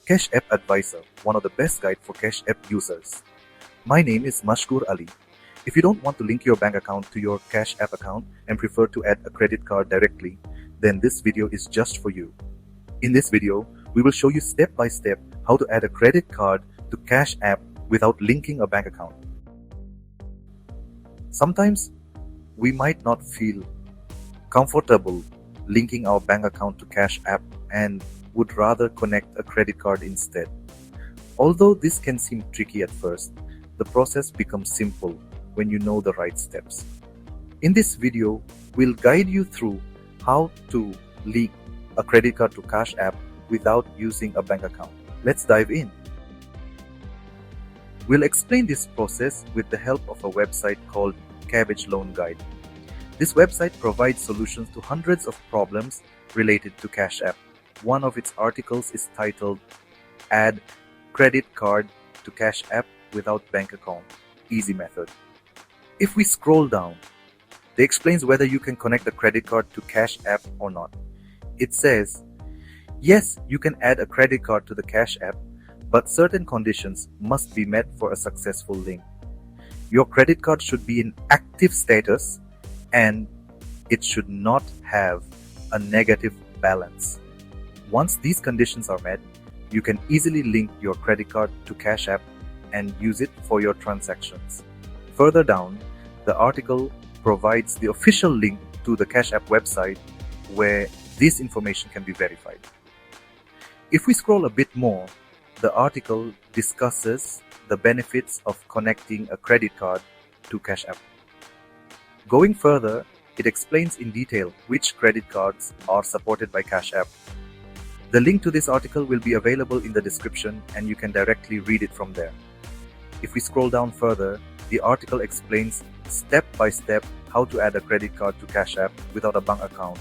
Cash App Advisor, one of the best guides for Cash App users. My name is Mashkoor Ali. If you don't want to link your bank account to your Cash App account and prefer to add a credit card directly, then this video is just for you. In this video, we will show you step by step how to add a credit card to Cash App without linking a bank account. Sometimes we might not feel comfortable linking our bank account to Cash App and would rather connect a credit card instead. Although this can seem tricky at first, the process becomes simple when you know the right steps. In this video, we'll guide you through how to link a credit card to Cash App without using a bank account. Let's dive in. We'll explain this process with the help of a website called Cabbage Loan Guide. This website provides solutions to hundreds of problems related to Cash App. One of its articles is titled Add Credit Card to Cash App Without Bank Account, Easy Method. If we scroll down, it explains whether you can connect a credit card to Cash App or not. It says, yes, you can add a credit card to the Cash App, but certain conditions must be met for a successful link. Your credit card should be in active status and it should not have a negative balance. Once these conditions are met, you can easily link your credit card to Cash App and use it for your transactions. Further down, the article provides the official link to the Cash App website where this information can be verified. If we scroll a bit more, the article discusses the benefits of connecting a credit card to Cash App. Going further, it explains in detail which credit cards are supported by Cash App. The link to this article will be available in the description and you can directly read it from there. If we scroll down further, the article explains step by step how to add a credit card to Cash App without a bank account.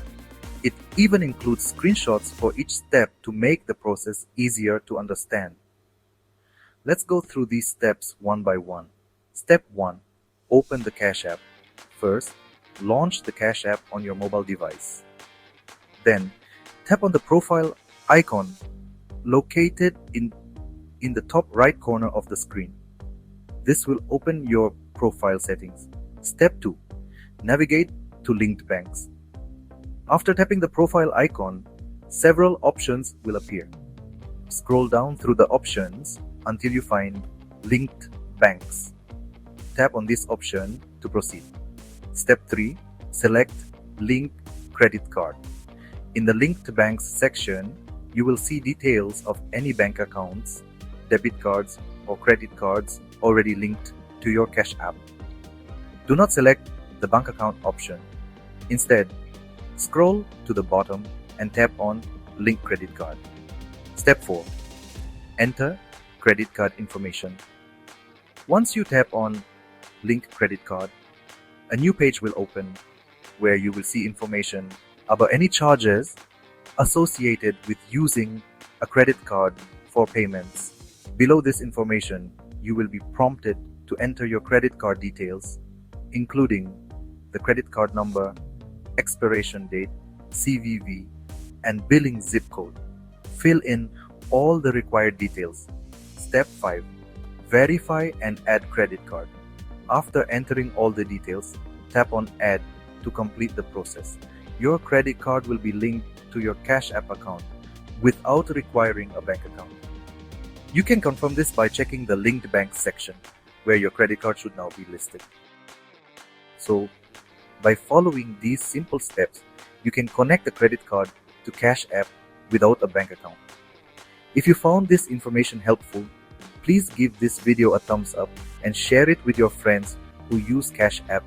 It even includes screenshots for each step to make the process easier to understand. Let's go through these steps one by one. Step 1. Open the Cash App. First, launch the Cash App on your mobile device. Then, tap on the profile icon located in the top right corner of the screen. This will open your profile settings. Step 2. Navigate to linked banks. After tapping the profile icon, several options will appear. Scroll down through the options until you find Linked Banks. Tap on this option to proceed. Step 3. Select Link Credit Card. In the Linked Banks section, you will see details of any bank accounts, debit cards, or credit cards already linked to your Cash App. Do not select the bank account option. Instead, scroll to the bottom and tap on Link Credit Card. Step 4. Enter credit card information. Once you tap on Link Credit Card, a new page will open where you will see information about any charges associated with using a credit card for payments. Below this information, you will be prompted to enter your credit card details, including the credit card number, expiration date, CVV, and billing zip code. Fill in all the required details. Step 5. Verify and add credit card. After entering all the details, tap on Add to complete the process. Your credit card will be linked to your Cash App account without requiring a bank account. You can confirm this by checking the Linked Banks section, where your credit card should now be listed. So, by following these simple steps, you can connect the credit card to Cash App without a bank account. If you found this information helpful, please give this video a thumbs up and share it with your friends who use Cash App.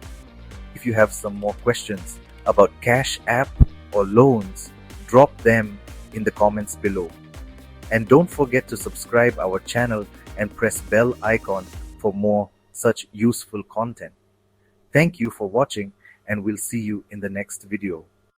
If you have some more questions about Cash App or loans, drop them in the comments below. And don't forget to subscribe our channel and press bell icon for more such useful content. Thank you for watching and we'll see you in the next video.